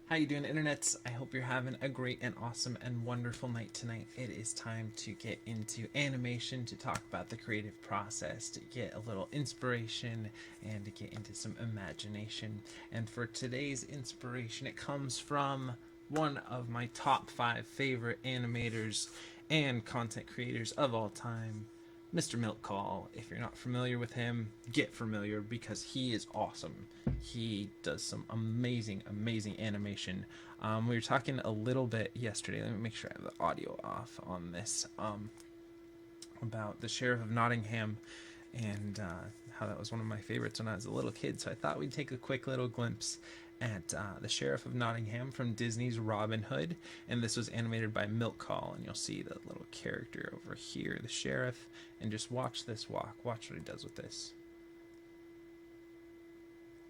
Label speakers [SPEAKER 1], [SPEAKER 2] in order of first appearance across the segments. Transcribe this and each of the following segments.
[SPEAKER 1] How you doing, internets? I hope you're having a great and awesome and wonderful night tonight. It is time to get into animation, to talk about the creative process, to get a little inspiration, and to get into some imagination. And for today's inspiration, it comes from one of my top 5 favorite animators and content creators of all time, Mr. Milt Kahl. If you're not familiar with him, get familiar because he is awesome. He does some amazing, amazing animation. We were talking a little bit yesterday. Let me make sure I have the audio off on this. About the Sheriff of Nottingham and how that was one of my favorites when I was a little kid. So I thought we'd take a quick little glimpse at the Sheriff of Nottingham from Disney's Robin Hood, and this was animated by Milt Kahl. And you'll see the little character over here, the sheriff, and just watch this walk. Watch what he does with this.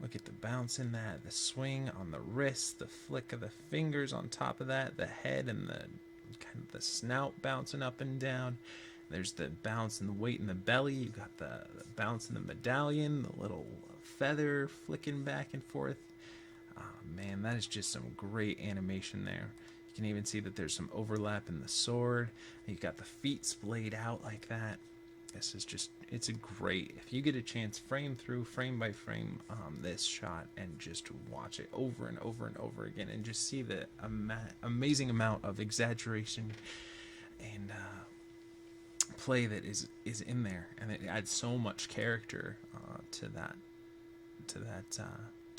[SPEAKER 1] Look at the bounce in that, the swing on the wrist, the flick of the fingers on top of that, the head and the kind of the snout bouncing up and down. There's the bounce and the weight in the belly. You got the bounce in the medallion, the little feather flicking back and forth. Oh, man, that is just some great animation there. You can even see that there's some overlap in the sword. You got the feet splayed out like that. This is just, it's a great, if you get a chance, frame through, frame by frame, this shot and just watch it over and over and over again and just see the amazing amount of exaggeration and play that is in there, and it adds so much character to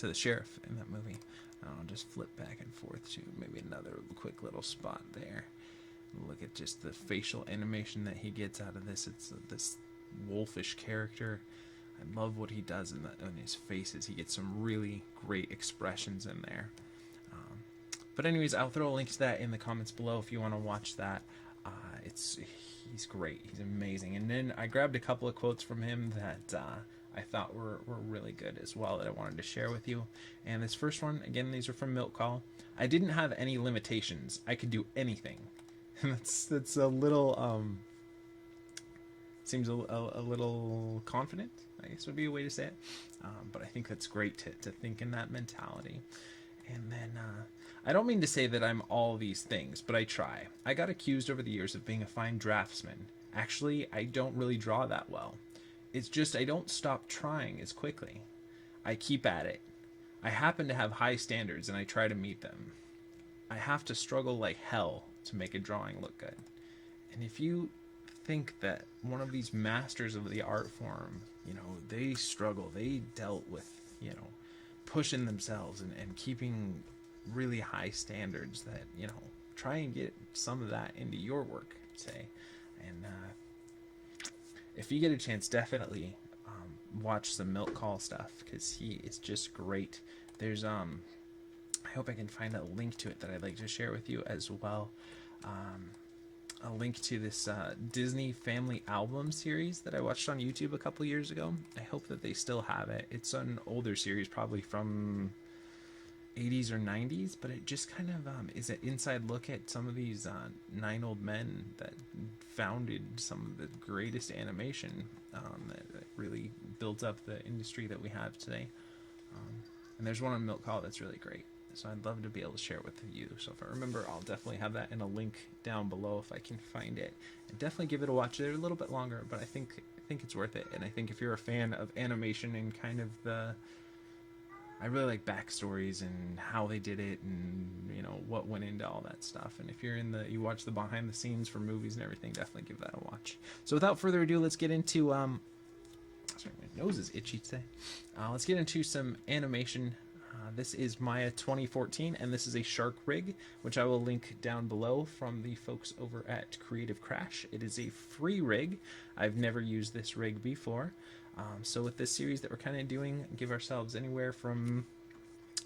[SPEAKER 1] the sheriff in that movie. I'll just flip back and forth to maybe another quick little spot there. Look at just the facial animation that he gets out of this. It's this wolfish character. I love what he does in his faces. He gets some really great expressions in there. But anyways, I'll throw a link to that in the comments below if you want to watch that. He's great. He's amazing. And then I grabbed a couple of quotes from him that I thought were really good as well that I wanted to share with you. And this first one, again, these are from Milt Kahl. I didn't have any limitations. I could do anything. That's a little seems a little confident, I guess would be a way to say it. But I think that's great to think in that mentality. And then I don't mean to say that I'm all these things, but I try. I got accused over the years of being a fine draftsman. Actually, I don't really draw that well. It's just I don't stop trying as quickly. I keep at it. I happen to have high standards and I try to meet them. I have to struggle like hell to make a drawing look good. And if you think that one of these masters of the art form, they struggle, they dealt with, pushing themselves and keeping really high standards, that, try and get some of that into your work, say. And if you get a chance, definitely watch some Milt Kahl stuff, because he is just great. There's I hope I can find a link to it that I'd like to share with you as well. A link to this Disney Family Album series that I watched on YouTube a couple years ago. I hope that they still have it. It's an older series, probably from 80s or 90s, but it just kind of is an inside look at some of these 9 old men that founded some of the greatest animation that really built up the industry that we have today. And there's one on Milt Kahl that's really great. So I'd love to be able to share it with you. So if I remember, I'll definitely have that in a link down below if I can find it. And definitely give it a watch. They're a little bit longer, but I think it's worth it. And I think if you're a fan of animation and kind of I really like backstories and how they did it and what went into all that stuff. And if you're you watch the behind the scenes for movies and everything, definitely give that a watch. So without further ado, let's get into sorry, my nose is itchy today. Let's get into some animation. This is Maya 2014, and this is a shark rig, which I will link down below from the folks over at Creative Crash. It is a free rig. I've never used this rig before. So with this series that we're kind of doing, give ourselves anywhere from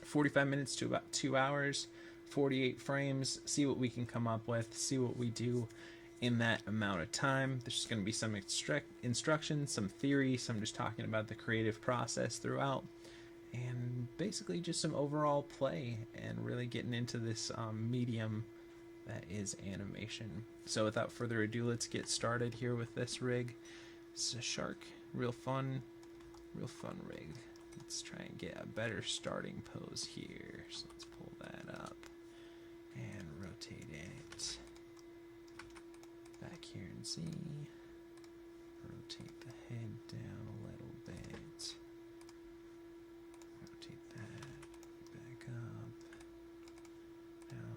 [SPEAKER 1] 45 minutes to about 2 hours, 48 frames, see what we can come up with, see what we do in that amount of time. There's going to be some instructions, some theory, some just talking about the creative process throughout, and basically just some overall play and really getting into this medium that is animation. So without further ado, let's get started here with this rig. It's a shark, real fun rig. Let's try and get a better starting pose here. So let's pull that up and rotate it back here and Z. Rotate the head down a little bit. Rotate that back up. Now,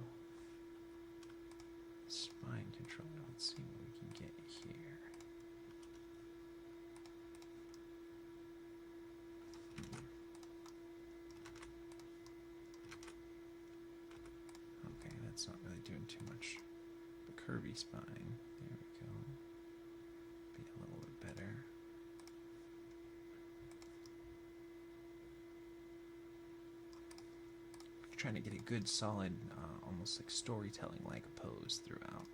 [SPEAKER 1] spine control. Let's see what we can get here. Okay, that's not really doing too much. The curvy spine. There we go. Be a little bit better. Trying to get a good solid, almost like storytelling like pose throughout.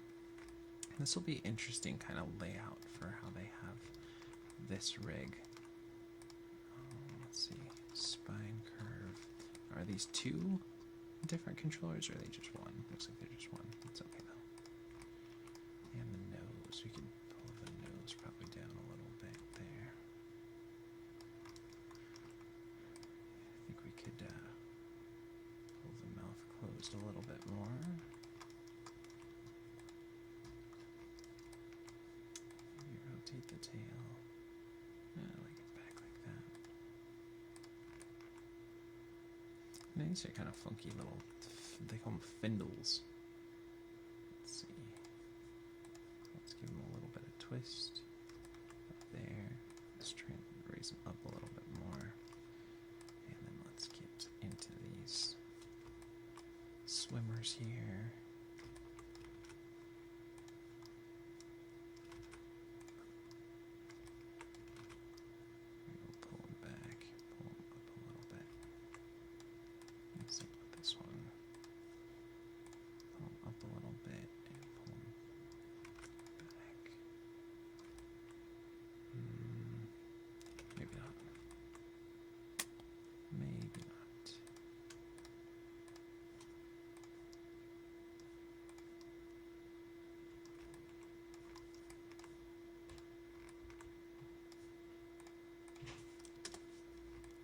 [SPEAKER 1] This will be interesting kind of layout for how they have this rig. Let's see, spine curve. Are these two different controllers or are they just one? Looks like they're just one. It's okay though. And the nose, we could pull the nose probably down a little bit there. I think we could pull the mouth closed a little bit more. Maybe rotate the tail. Like it back like that. And these are kind of funky little, they call them findles. Let's see. Let's give them a little bit of twist up there. Let's try and raise them up a little bit more. And then let's get into these swimmers here. We'll pull them back, pull them up a little bit. Let's see with this one. Pull them up a little bit and pull them back. Maybe not. Maybe not.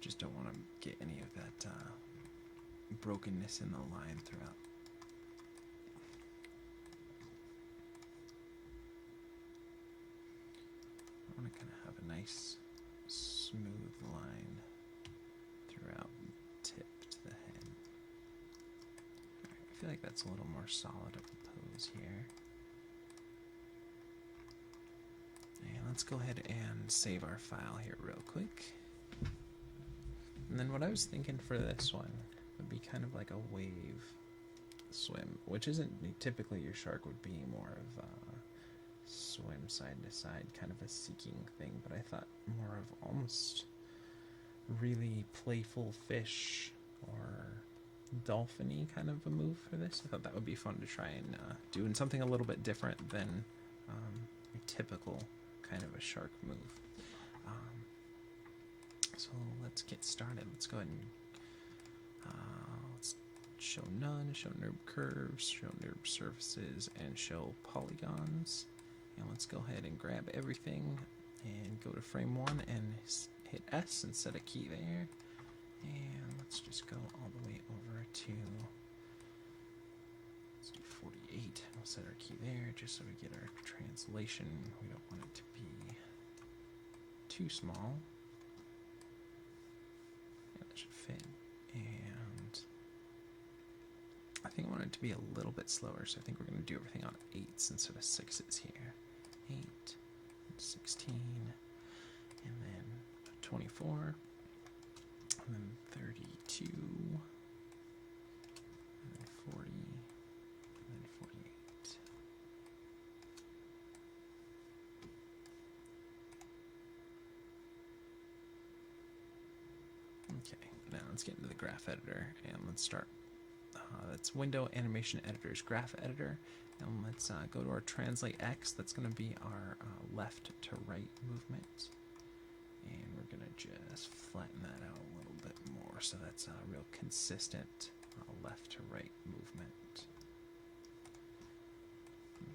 [SPEAKER 1] Just don't want to get any of that brokenness in the line throughout. I want to kind of have a nice smooth line throughout the tip to the head. Right, I feel like that's a little more solid of a pose here. And let's go ahead and save our file here real quick. And then what I was thinking for this one would be kind of like a wave swim, which isn't typically your shark would be more of a swim side to side, kind of a seeking thing, but I thought more of almost really playful fish or dolphin-y kind of a move for this. I thought that would be fun to try and do, and something a little bit different than your typical kind of a shark move. So let's get started. Let's go ahead and let's show none, show NURB curves, show NURB surfaces, and show polygons. And let's go ahead and grab everything and go to frame 1 and hit S and set a key there. And let's just go all the way over to, let's do 48. We'll set our key there just so we get our translation. We don't want it to be too small. Yeah, that should fit. And I think I want it to be a little bit slower, so I think we're going to do everything on 8s instead of 6s here. 8, 16, and then 24, and then 32, and then 40, and then 48. Okay, now let's get into the graph editor, and let's start. That's Window Animation Editor's graph editor, and let's go to our Translate X. That's going to be our left to right movement, and we're going to just flatten that out a little bit more so that's a real consistent left to right movement.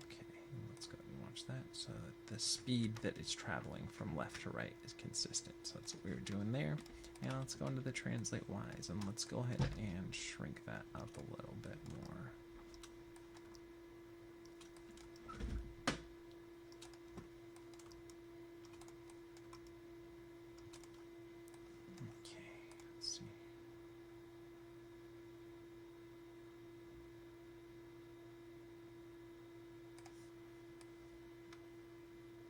[SPEAKER 1] Okay, let's go and watch change that so that the speed that it's traveling from left to right is consistent. So that's what we were doing there. And let's go into the translate Ys and let's go ahead and shrink that up a little bit more. Okay, let's see.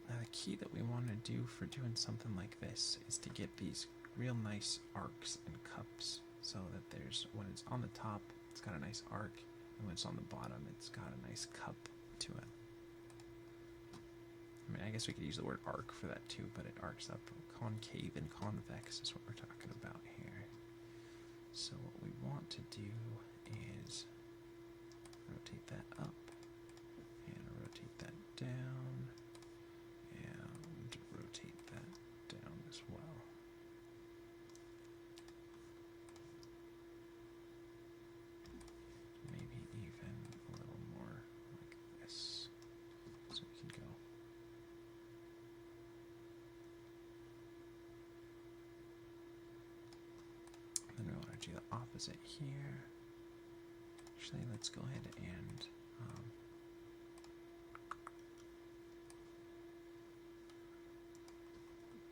[SPEAKER 1] Now the key that we want to do for doing something like this is to get these real nice arcs and cups so that there's, when it's on the top, it's got a nice arc, and when it's on the bottom, it's got a nice cup to it. I mean, I guess we could use the word arc for that too, but it arcs up. Concave and convex is what we're talking about here. So what we want to do is rotate that up and rotate that down and rotate that down as well. Maybe even a little more like this, so we can go. Then we want to do the opposite here. Actually, let's go ahead and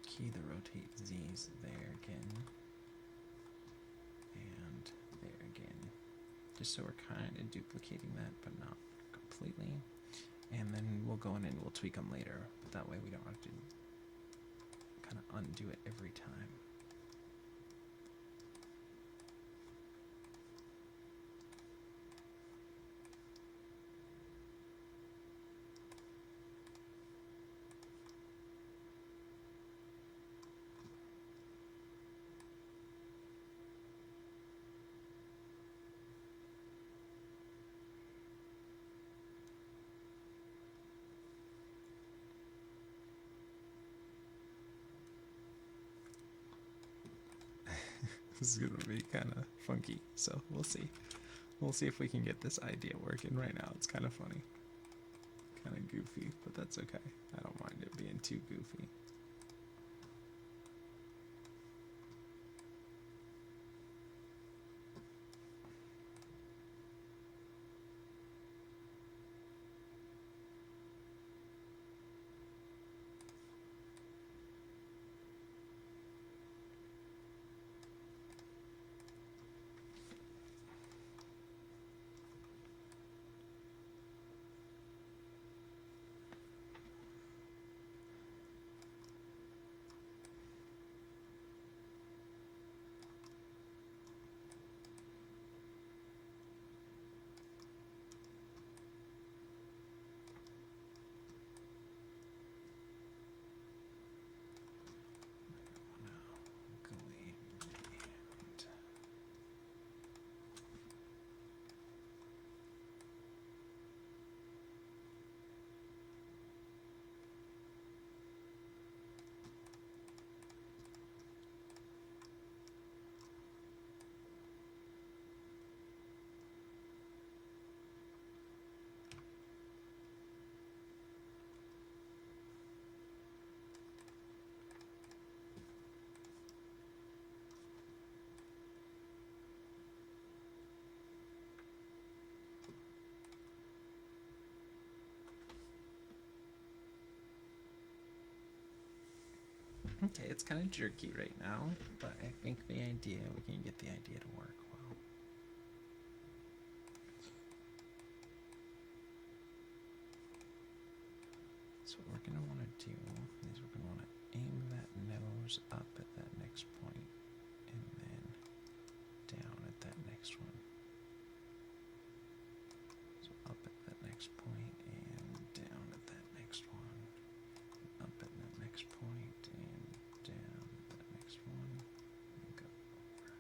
[SPEAKER 1] key the rotate Z's there again, and there again, just so we're kind of duplicating that, but not completely. And then we'll go in and we'll tweak them later, but that way we don't have to kind of undo it every time. This is gonna be kind of funky, so we'll see. We'll see if we can get this idea working. Right now it's kind of funny, kind of goofy, but that's okay. I don't mind it being too goofy. Okay, it's kind of jerky right now, but I think we can get the idea to work well. So what we're going to want to do is we're going to want to aim that nose up at that next point and then down at that next one. So up at that next point and down at that next one. Up at that next point and down at that next one. And go over.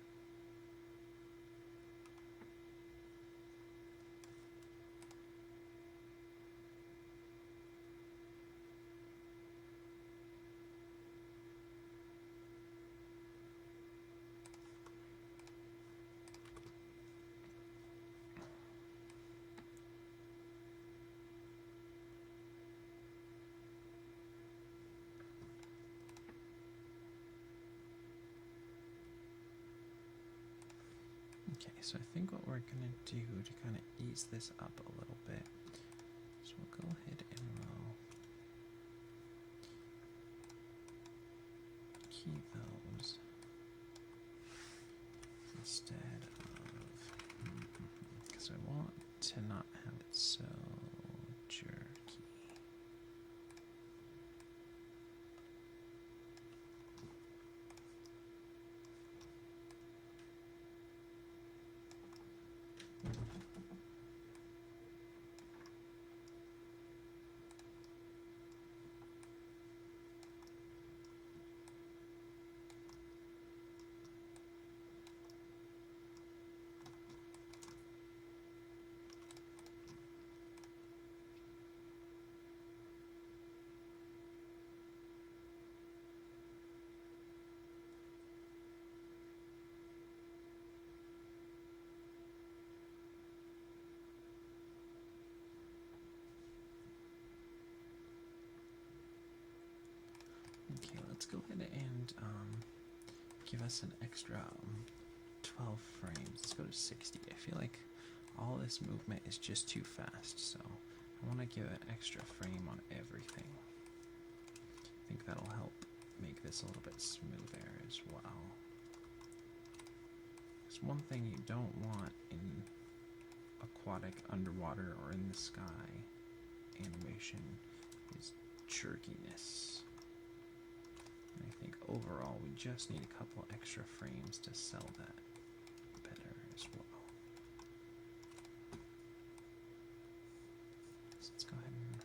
[SPEAKER 1] Okay, so I think what we're going to do to kind of ease this up a little bit is we'll go ahead and we'll key those instead of, because I want to not have it so jerky. Okay, let's go ahead and give us an extra 12 frames. Let's go to 60. I feel like all this movement is just too fast, so I want to give an extra frame on everything. I think that'll help make this a little bit smoother as well. There's one thing you don't want in aquatic, underwater, or in the sky animation is jerkiness. And I think overall we just need a couple extra frames to sell that better as well. So let's go ahead and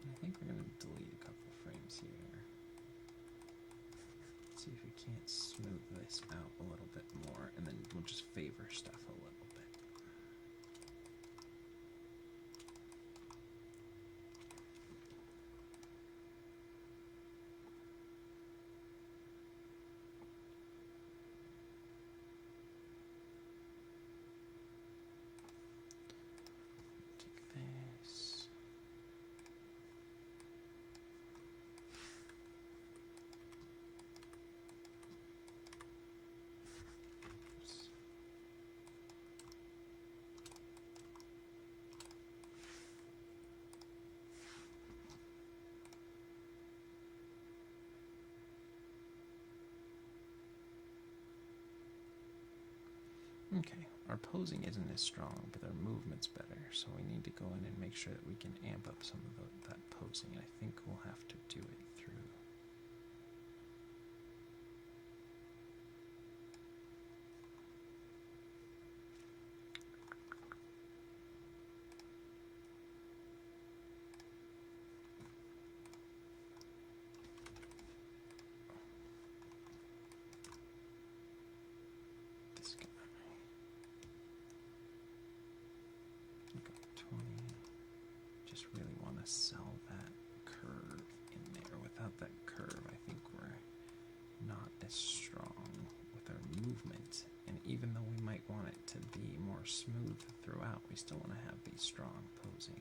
[SPEAKER 1] I think we're going to delete a couple frames here. See if we can't smooth this out a little bit more, and then we'll just favor stuff a little bit. Take this. Okay, our posing isn't as strong, but our movement's better, so we need to go in and make sure that we can amp up some of that posing. I think we'll have to do it through. This guy. Look at 20. Just really want to sell that curve in there. Without that curve, I think we're not as strong with our movement. And even though we might want it to be more smooth throughout, we still want to have these strong posing.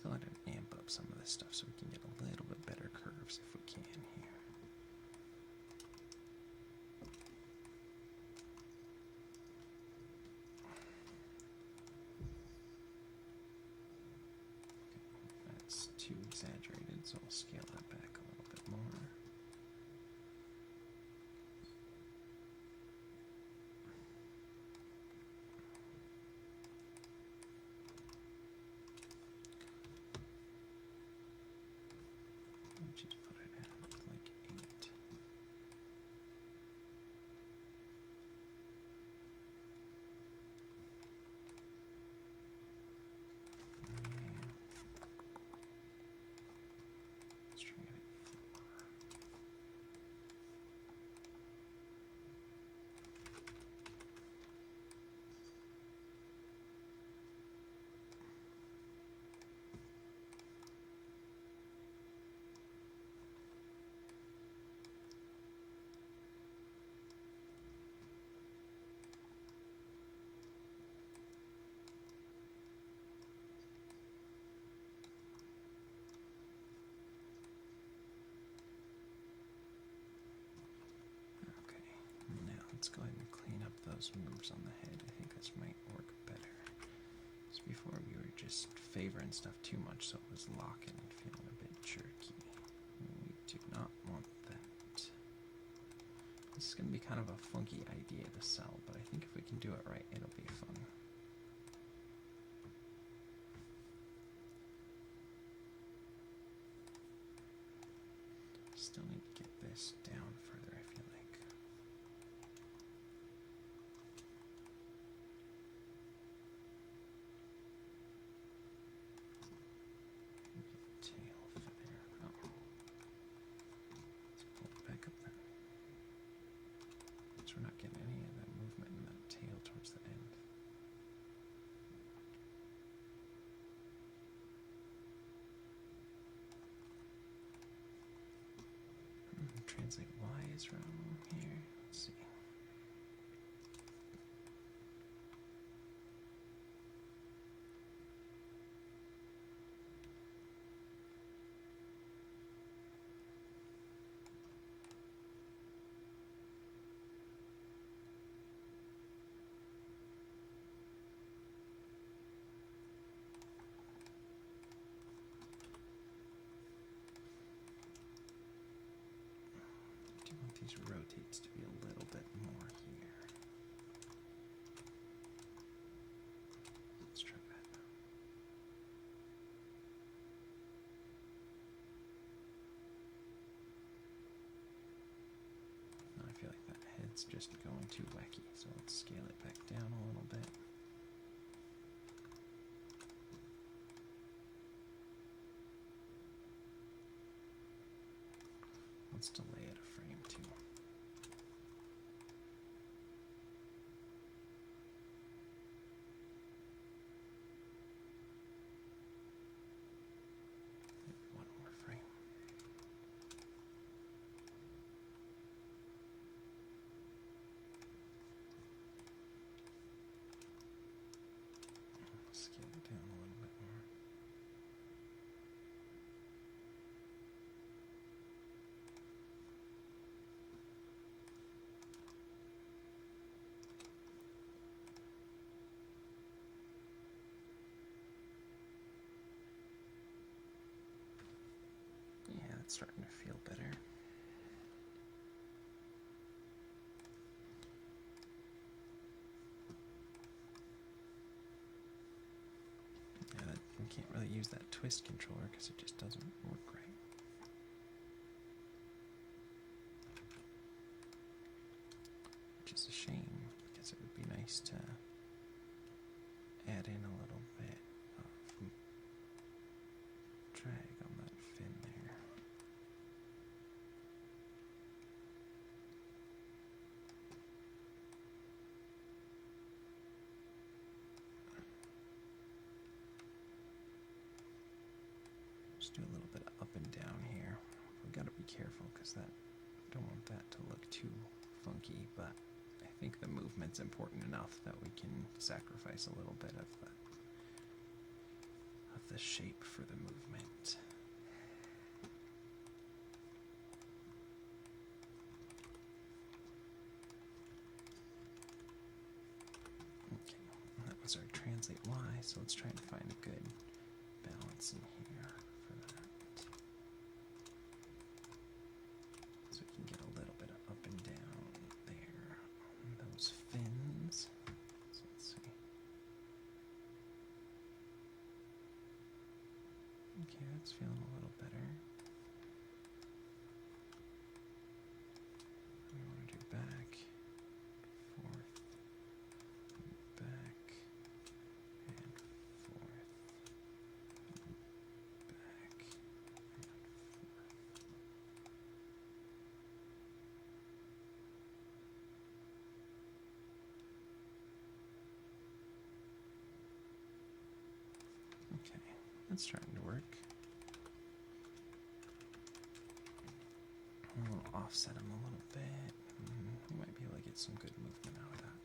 [SPEAKER 1] go ahead and amp up some of this stuff so we can get a little bit better curves if we can here. Okay, that's too exaggerated, so we'll scale that back a little bit more. Just put it at like 8. Let's try it at 4. Okay, now let's go ahead and clean up those moves on the head. I think this might work better. Because before we were just favoring stuff too much, so it was locking and feeling a bit jerky. We do not want that. This is going to be kind of a funky idea to sell, but I think if we can do it right, it'll be fun. Still need to get this down further, I feel like. Tail feather. Oh. Let's pull it back up then. So we're not getting any of that movement in that tail towards the end. Translate Y is wrong here. Let's see. Do you want these rotates to be a little bit more here? Let's try that. Now I feel like that head's just going too wacky, so let's scale it back down a little bit. Let's delay it a frame too. One more frame. Scale it down a little bit more. Yeah, it's starting to feel better. Yeah, we can't really use that twist controller because it just doesn't work right. Which is a shame because it would be nice to add in a little bit of drag on that fin there. Just do a little bit of up and down here. We've got to be careful because that don't want that to look too funky, but I think the movement's important enough that we can sacrifice a little bit of the shape for the movement. Okay, that was our translate Y, so let's try and find a good balance in here for that. So we can get a little bit of up and down there on those fins. So let's see. Okay, that's feeling a little better. We want to do back, forth, back, and forth, back, and forth. Okay, that's starting to work. We'll offset them a little bit. We might be able to get some good movement out of that.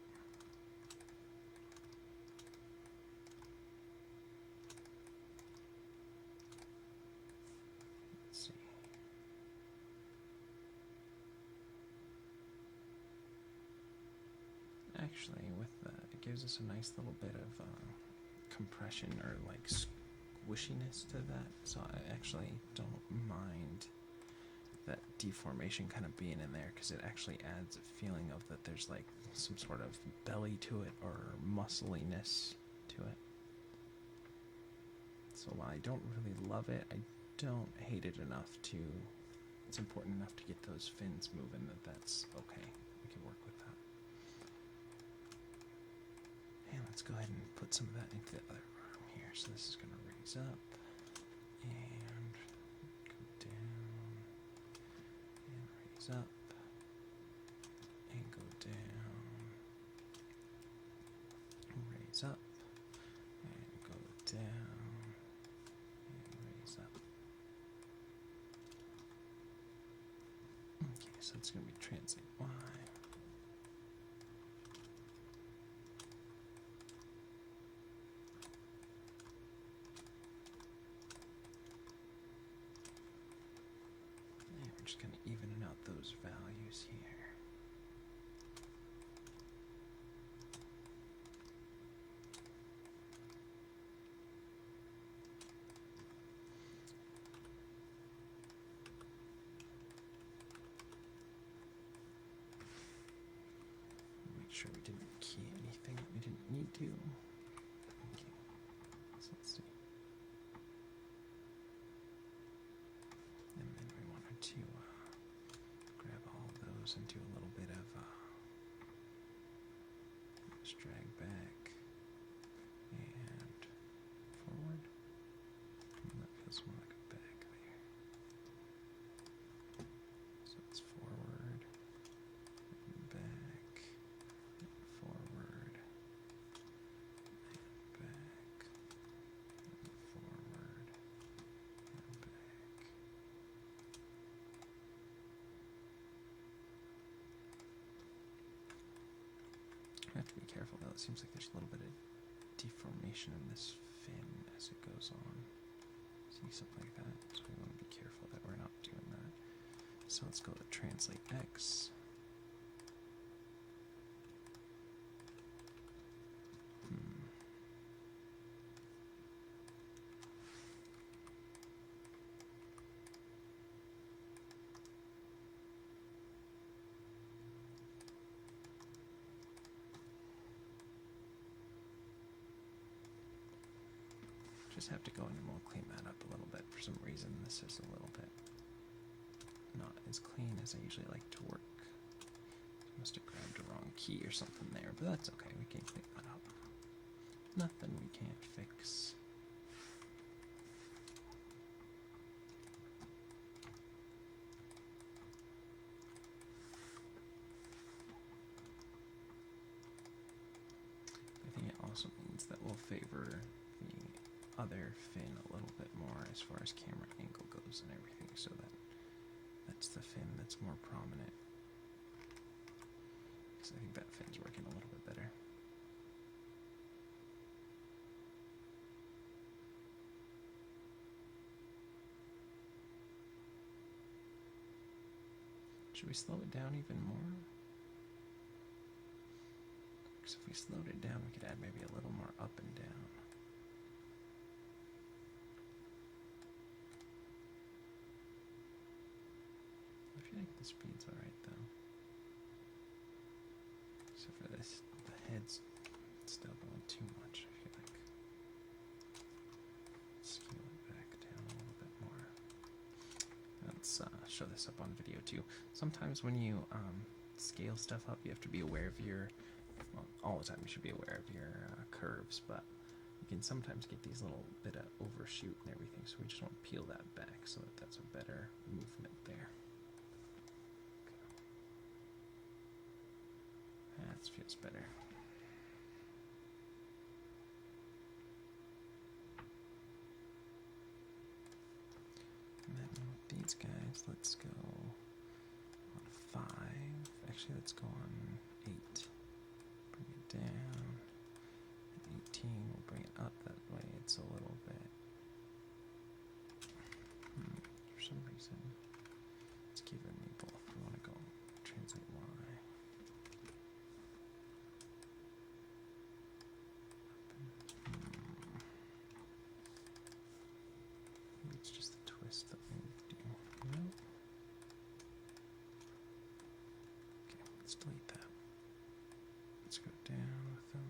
[SPEAKER 1] Let's see. Actually, with that, it gives us a nice little bit of compression or like squishiness to that. So I actually don't mind that deformation kind of being in there, because it actually adds a feeling of that there's like some sort of belly to it or muscliness to it. So while I don't really love it, I don't hate it enough to, it's important enough to get those fins moving that's okay. We can work with that. And let's go ahead and put some of that into the other arm here. So this is going to raise up and go down. Up and go down, raise up and go down and raise up. Okay, so it's going to be translate Y. We're just kind of evening out those values here. Make sure we didn't key anything that we didn't need to. Okay, so let's see. And then we wanted to grab all of those and do a little bit of just drag back and forward. And that feels more like a back there. So it's forward and back and forward and back and forward and back. I have to be careful though, it seems like there's a little bit of deformation in this fin as it goes on. See something like that? So we want to be careful that we're not doing that. So let's go to translate X. Just have to go in and we'll clean that up a little bit. For some reason, this is a little bit not as clean as I usually like to work. I must have grabbed a wrong key or something there, but that's okay. We can clean that up. Nothing we can't fix. I think it also means that we'll favor the other fin a little bit more as far as camera angle goes and everything, so that's the fin that's more prominent. So I think that fin's working a little bit better. Should we slow it down even more? Because if we slowed it down, we could add maybe a little more up and down. I feel like the speed's alright though. Except for this, the head's still going too much. I feel like scale it back down a little bit more. Let's show this up on video too. Sometimes when you scale stuff up, you have to be aware of your, well, all the time you should be aware of your curves, but you can sometimes get these little bit of overshoot and everything, so we just want to peel that back so that that's a better movement there. That feels better. And then with these guys, let's go on 5. Actually, let's go on 8. Bring it down. At 18, we'll bring it up that way. It's a little bit. For some reason, it's giving me both. We want to go translate Y. Maybe it's just the twist that we need to do. Nope. Okay, let's delete that. Let's go down with them.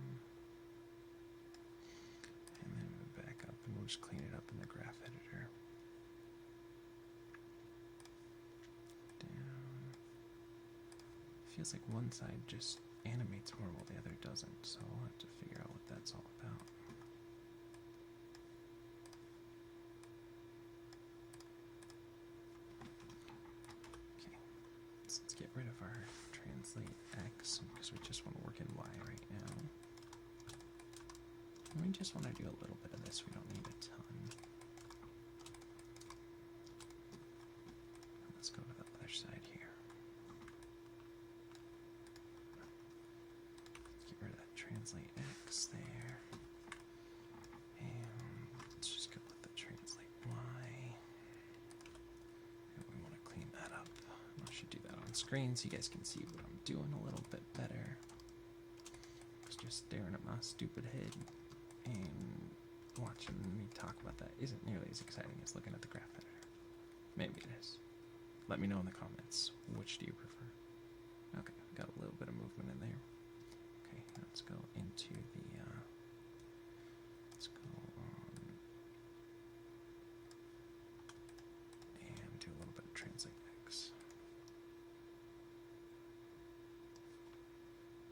[SPEAKER 1] And then move back up, and we'll just clean it up in the graph editor. Down. Feels like one side just animates more while the other doesn't, so I'll have to figure out what that's all about. Okay, so let's get rid of our translate X because we just want to work in Y right now. And we just want to do a little bit of this, we don't need a ton. Let's go to the other side here. Let's get rid of that translate X there. And let's just go with the translate Y. And we want to clean that up. I should do that on screen so you guys can see what I'm doing a little bit better. I was just staring at my stupid head, and watching me talk about that isn't nearly as exciting as looking at the graph editor. Maybe it is. Let me know in the comments, which do you prefer? Okay, got a little bit of movement in there. Okay, let's go into the, let's go on and do a little bit of translate X.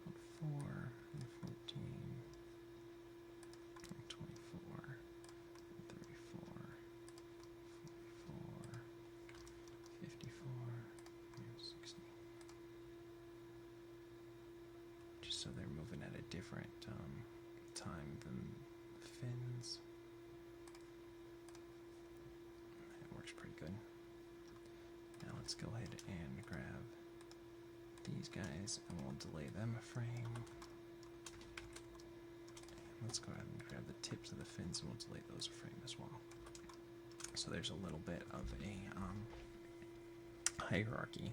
[SPEAKER 1] On 4, and 14, and 24, and 34, 44, 54, and 60. Just so they're moving at a different time than the fins. That works pretty good. Now let's go ahead and grab these guys and we'll delay them a frame. And let's go ahead and grab the tips of the fins and we'll delay those a frame as well. So there's a little bit of a hierarchy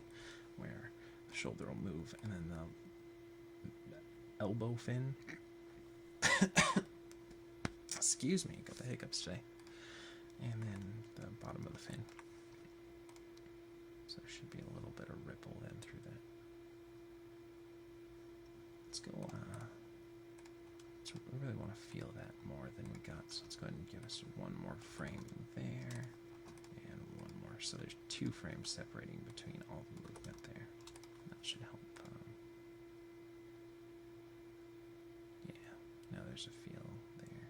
[SPEAKER 1] where the shoulder will move and then the elbow fin excuse me, got the hiccups today, and then the bottom of the fin. So there should be a little bit of ripple in through that. Let's go, we really want to feel that more than we got, so let's go ahead and give us one more frame there, and one more. So there's 2 frames separating between all the movement there. That should help. Yeah, now there's a feel there.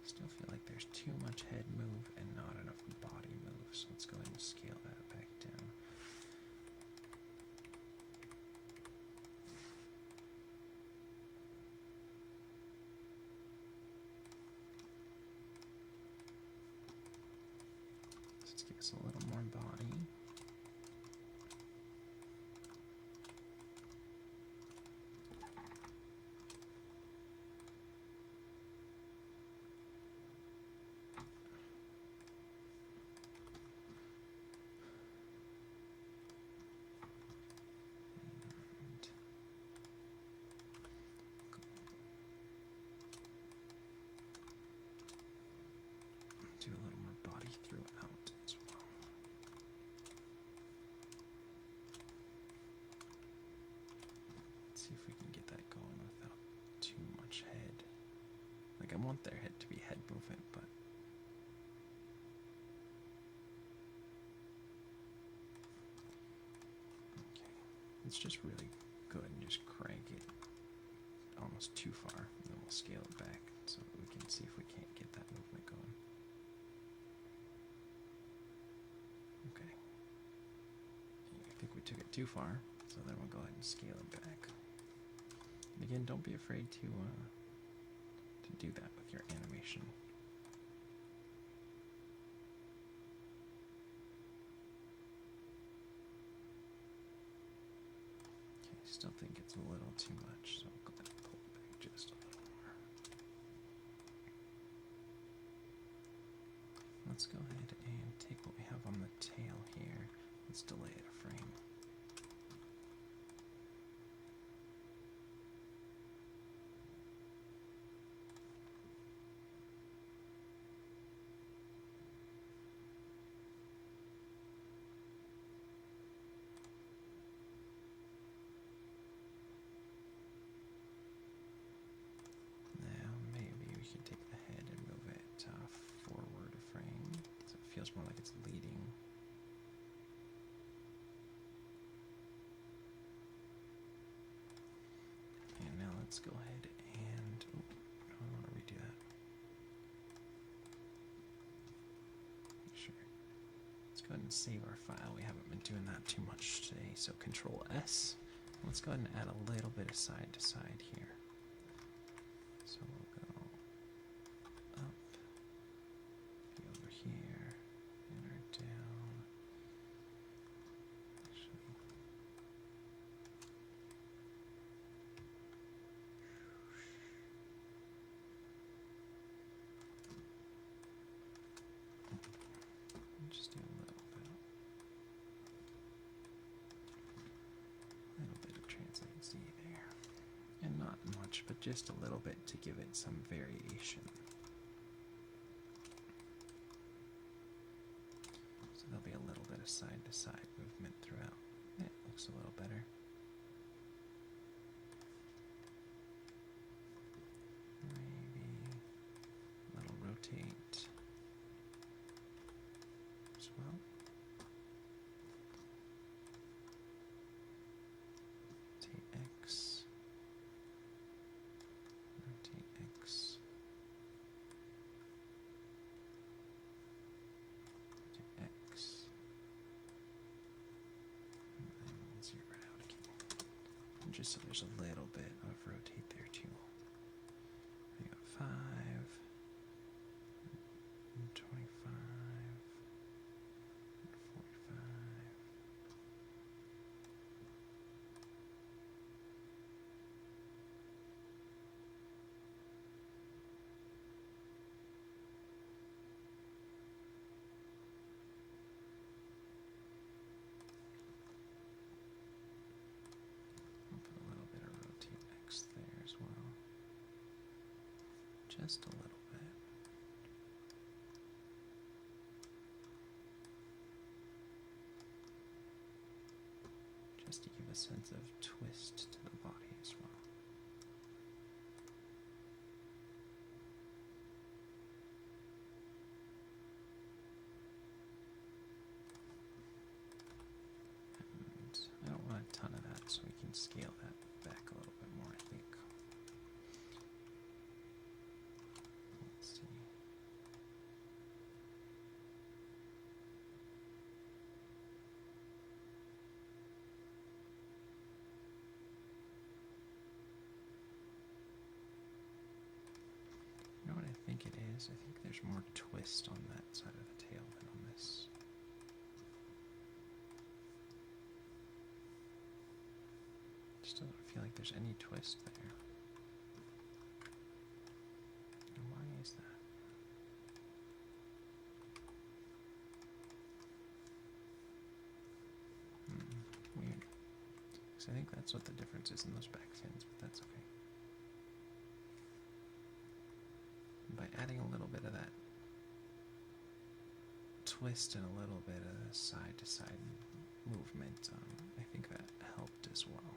[SPEAKER 1] Still feel like there's too much head move and not enough body move, so let's go ahead and scale that back down. Let's give us a little more body. Like, I want their head to be head movement, but... Okay. It's just really good and just crank it almost too far, and then we'll scale it back so that we can see if we can't get that movement going. Okay. I think we took it too far, so then we'll go ahead and scale it back. And again, don't be afraid to do that with your animation. Okay, still think it's a little too much, so I'll go ahead and pull it back just a little more. Let's go ahead and take what we have on the tail here. Let's delay it a frame. Feels more like it's leading. And now let's go ahead and... Oh, I want to redo that. Sure. Let's go ahead and save our file. We haven't been doing that too much today, so Control S. Let's go ahead and add a little bit of side to side here. So we'll go up, be over here. Down. Actually, just do a little bit of translatancy there, and not much, but just a little bit to give it some variation. There'll be a little bit of side-to-side movement throughout. Yeah, it looks a little better. Maybe a little rotate as well. Rotate X. Rotate X. Just so there's a little bit of rotate there too. We got 5, 25, 45. Just a little bit. Just to give a sense of twist to the body as well. And I don't want a ton of that, so we can scale that back a little bit more, I think. I think there's more twist on that side of the tail than on this. Just doesn't feel like there's any twist there. And why is that? Weird. Because I think that's what the difference is in those back fins, but that's okay. By adding a little bit of that twist and a little bit of side-to-side movement, I think that helped as well.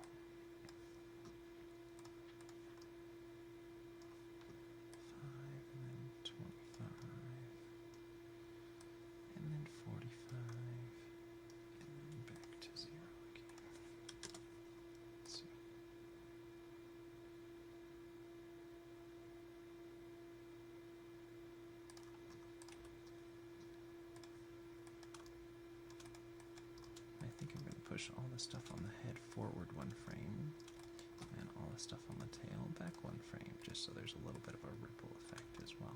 [SPEAKER 1] push all the stuff on the head forward one frame, and all the stuff on the tail back one frame, just so there's a little bit of a ripple effect as well.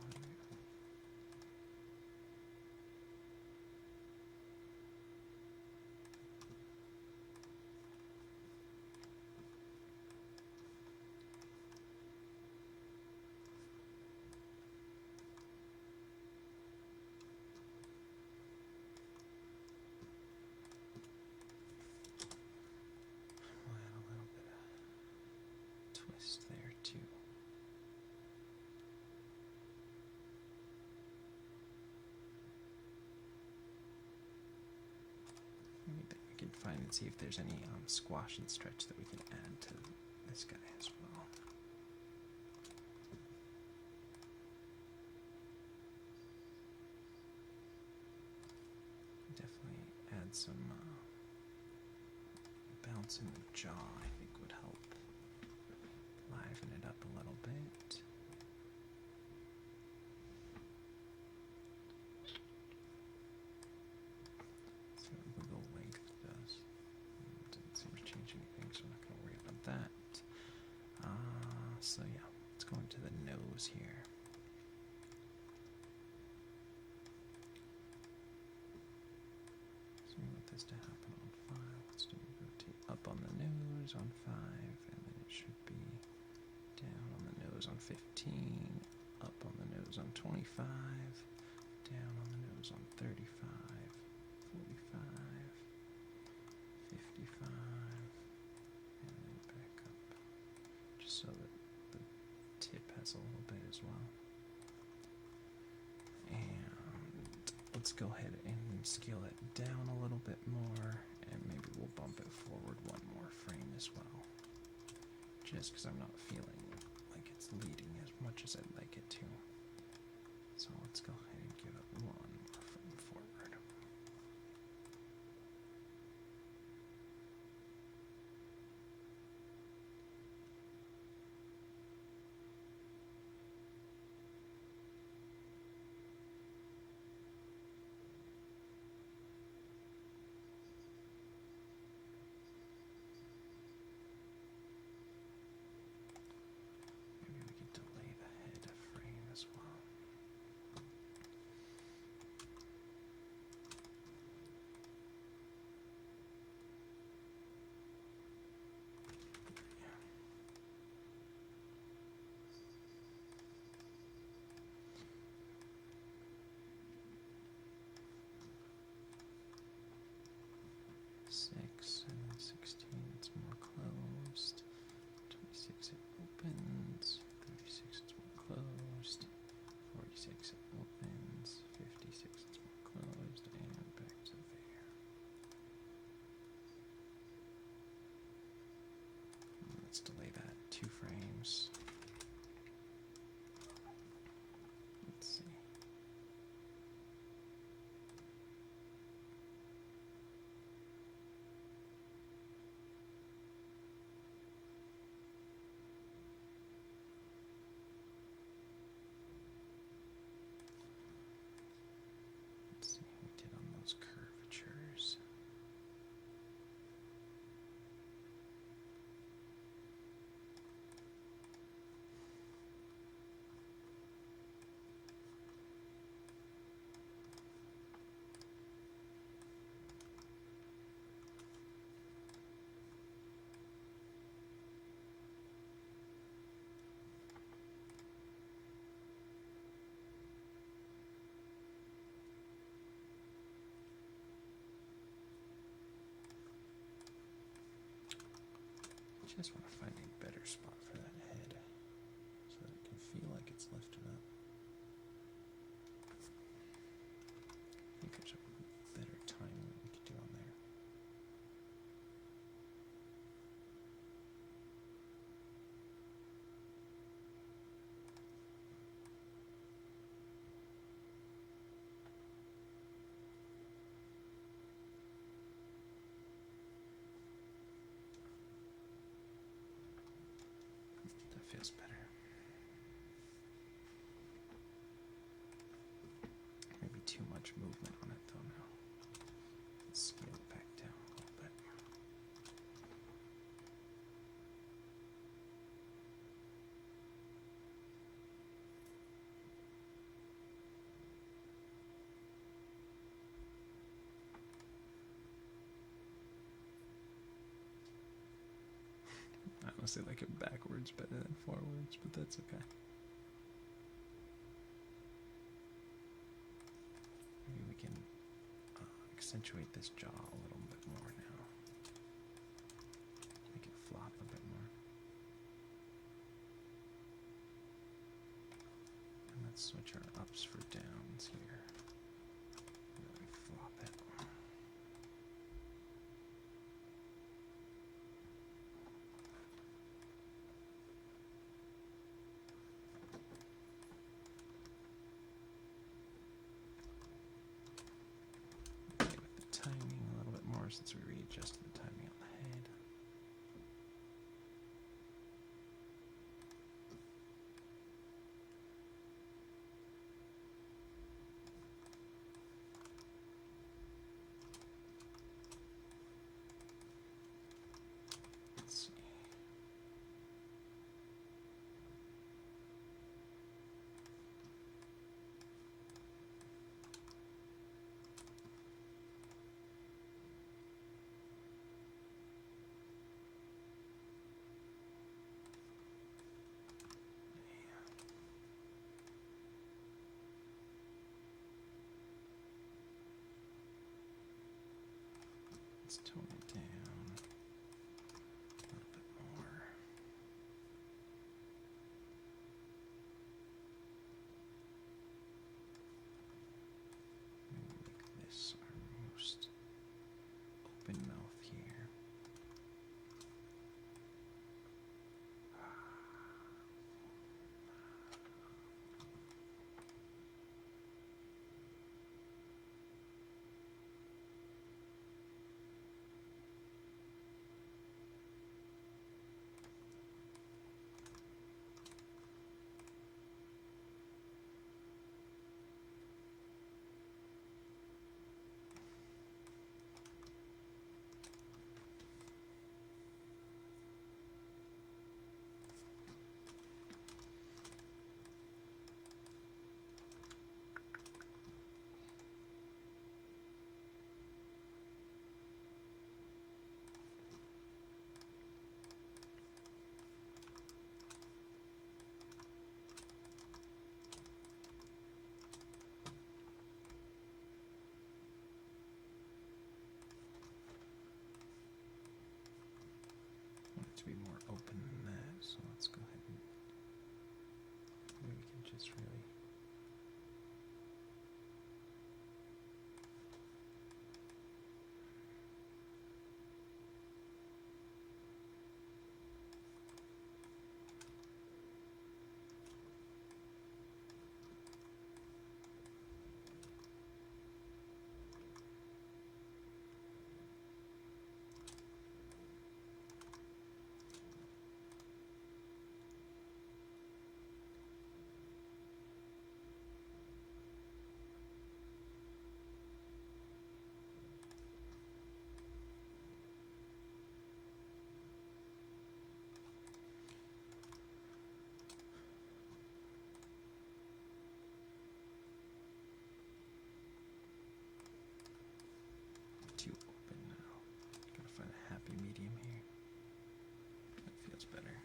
[SPEAKER 1] There too. Maybe we can find and see if there's any squash and stretch that we can add to this guy as well. Definitely add some bounce in the jaw, I think would help liven it up a little bit. See what wiggle length does. Doesn't seem to change anything, so I'm not going to worry about that. So yeah, let's go into the nose here. So we want this to happen on 5. Let's do rotate up on the nose on 5, and then it should be down on the nose on 15, up on the nose on 25, down on the nose on 35, 45, 55, and then back up, just so that the tip has a little bit as well. And let's go ahead and scale it down a little bit more, and maybe we'll bump it forward one more frame as well, just because I'm not feeling like it's leading as much as I'd like it to. So let's go ahead and give it one more frame forward. And then 16, it's more closed. 26, it opens. 36, it's more closed. 46, it opens. 56, it's more closed. And back to there. And let's delay that 2 frames. Let's see. Curvatures. I just want to find a better spot for that head so that it can feel like it's lifted up. I think there's a better timing that we could do on there. Feels better. Maybe too much movement on it though now. Let's scale it back down a little bit. honestly like it backwards better than forwards, but that's okay. Maybe we can accentuate this jaw a little bit more now. Make it flop a bit more. And let's switch our ups for downs here. Really flop it. Timing a little bit more since we readjusted the timing on the head. Let's see. Let's tone it down a little bit more. Maybe make this our most open mouth here. To be more open than that, so let's go ahead and maybe we can just really too open now. Gotta find a happy medium here. That feels better.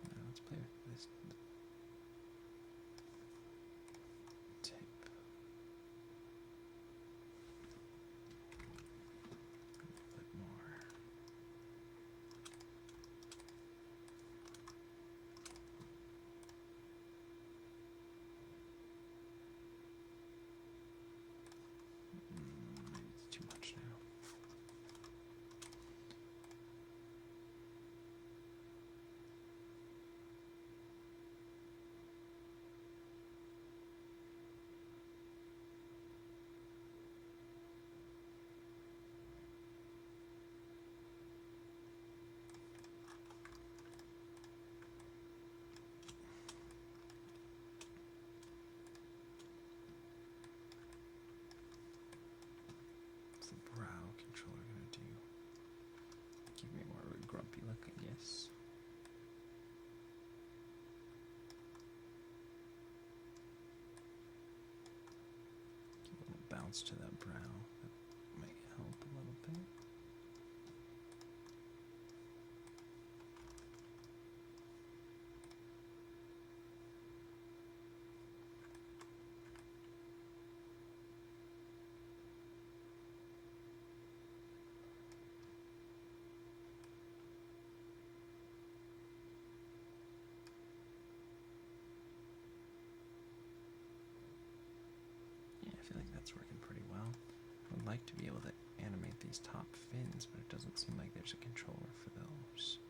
[SPEAKER 1] Now let's play with this tip. A little bit more. Maybe it's too much now. What's the brow controller gonna do? Give me more of a grumpy look, I guess. Give a little bounce to that brow. That might help a little bit. like to be able to animate these top fins, but it doesn't seem like there's a controller for those.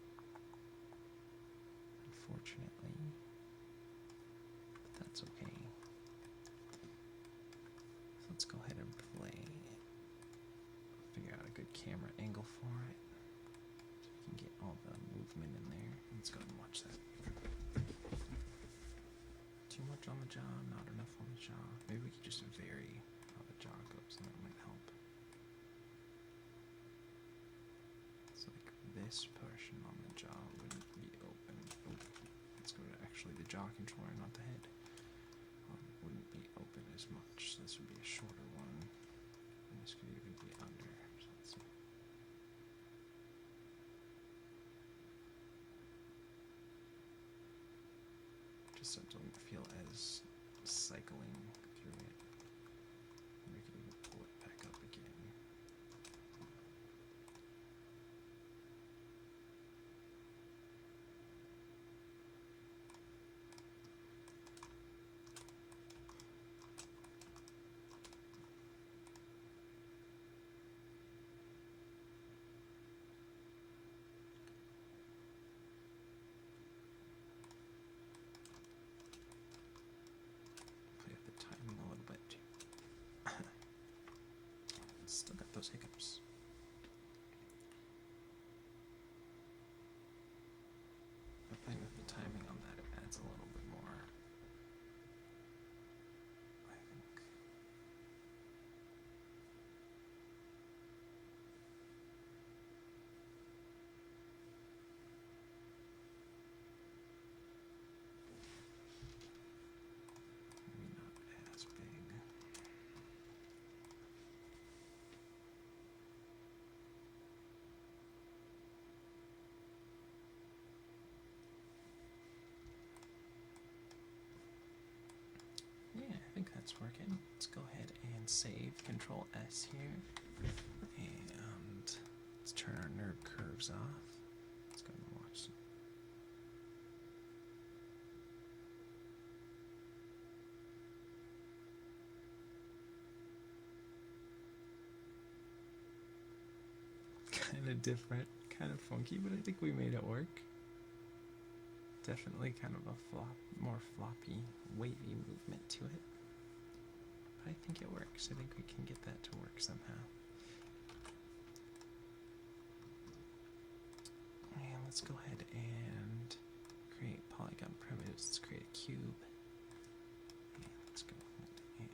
[SPEAKER 1] Unfortunately. But that's okay. So let's go ahead and play. Figure out a good camera angle for it. So we can get all the movement in there. Let's go and watch that. Too much on the jaw, not enough on the jaw. Maybe we could just vary how the jaw goes, and that might help. It's like this portion on the jaw wouldn't be open. Oh, let's go to actually the jaw controller, not the head. Wouldn't be open as much. So this would be a shorter one. And this could even be under. So let's see. Just so it doesn't feel as cycling through it. And we can even pull it back up again. Play with the timing a little bit too. Still got those hiccups. But playing with the timing on that, it adds a little bit more. I think. Maybe not as big. Yeah, I think that's working. Let's go ahead and save. Control S here. And let's turn our nerve curves off. Let's go and watch some. Kind of different, kind of funky, but I think we made it work. Definitely kind of a more floppy, wavy movement to it. But I think it works. I think we can get that to work somehow. And let's go ahead and create polygon primitives. Let's create a cube. And let's go ahead and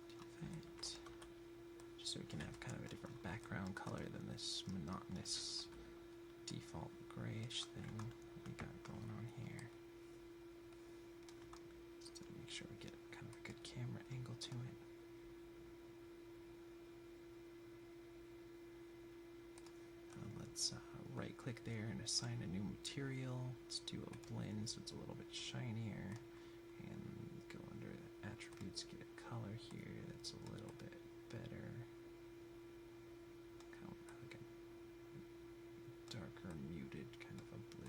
[SPEAKER 1] do that. Just so we can have kind of a different background color than this monotonous default grayish thing we got going on here. Just to make sure we get kind of a good camera angle to it. Let's right click there and assign a new material. Let's do a blend so it's a little bit shinier, and go under the attributes, get a color here that's a little bit better. Kind of like a darker muted kind of a blue.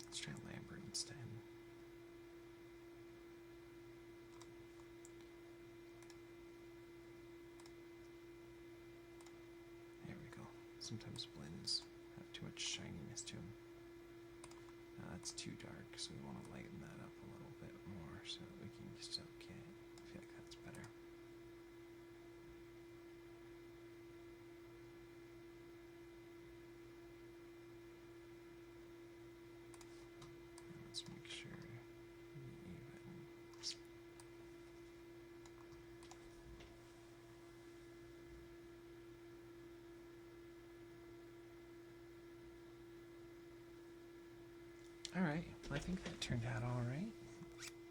[SPEAKER 1] Let's try Lambert instead. There we go. Sometimes blends have too much shininess to them. That's too dark, so we want to lighten that up a little bit more so that we can just, okay, I feel like that's better. And let's make sure we even. Alright, well, I think that turned out alright.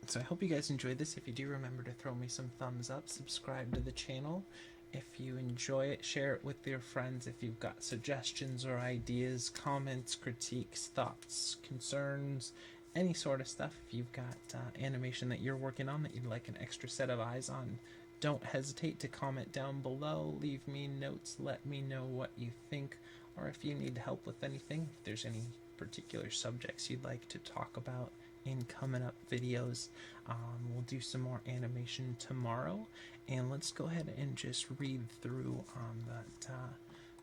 [SPEAKER 1] So I hope you guys enjoyed this. If you do, remember to throw me some thumbs up, subscribe to the channel, If you enjoy it, share it with your friends. If you've got suggestions or ideas, comments, critiques, thoughts, concerns, any sort of stuff, if you've got animation that you're working on that you'd like an extra set of eyes on, don't hesitate to comment down below. Leave me notes. Let me know what you think, or if you need help with anything, if there's any particular subjects you'd like to talk about in coming up videos. We'll do some more animation tomorrow, and let's go ahead and just read through that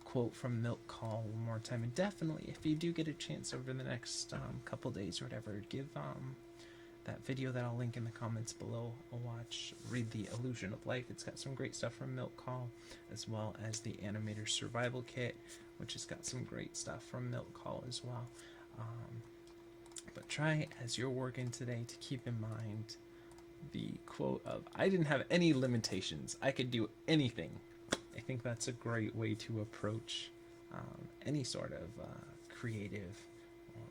[SPEAKER 1] quote from Milt Kahl one more time. And definitely, if you do get a chance over the next couple days or whatever, give that video that I'll link in the comments below a watch. Read The Illusion of Life. It's got some great stuff from Milt Kahl, as well as the Animator Survival Kit, which has got some great stuff from Milt Kahl as well. But try, as you're working today, to keep in mind the quote of, I didn't have any limitations. I could do anything. I think that's a great way to approach any sort of creative or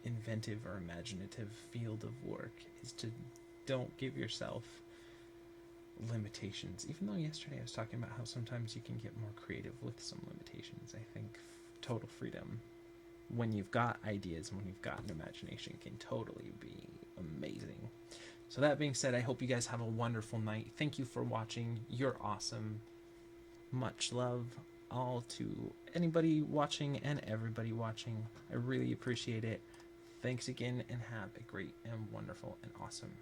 [SPEAKER 1] inventive or imaginative field of work, is to don't give yourself limitations. Even though yesterday I was talking about how sometimes you can get more creative with some limitations, I think total freedom, when you've got ideas, when you've got an imagination, can totally be amazing. So that being said, I hope you guys have a wonderful night. Thank you for watching. You're awesome. Much love all to anybody watching and everybody watching. I really appreciate it. Thanks again, and have a great and wonderful and awesome